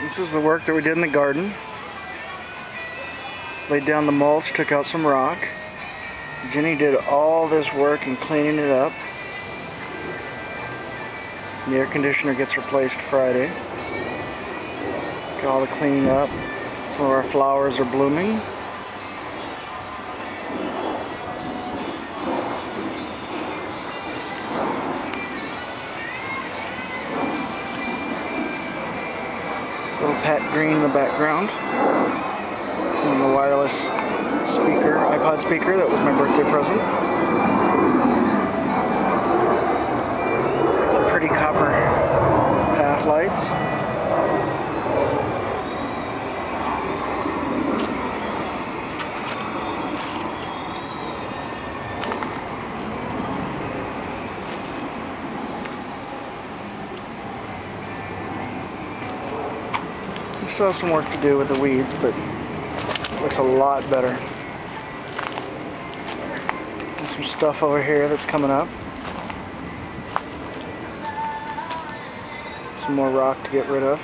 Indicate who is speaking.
Speaker 1: This is the work that we did in the garden. Laid down the mulch, took out some rock. Jenny did all this work in cleaning it up. The air conditioner gets replaced Friday. Got all the cleaning up. Some of our flowers are blooming. Little Pat Green in the background. And the wireless speaker, iPod speaker, that was my birthday present. The pretty copper path lights. We still have some work to do with the weeds, but it looks a lot better. There's some stuff over here that's coming up. Some more rock to get rid of.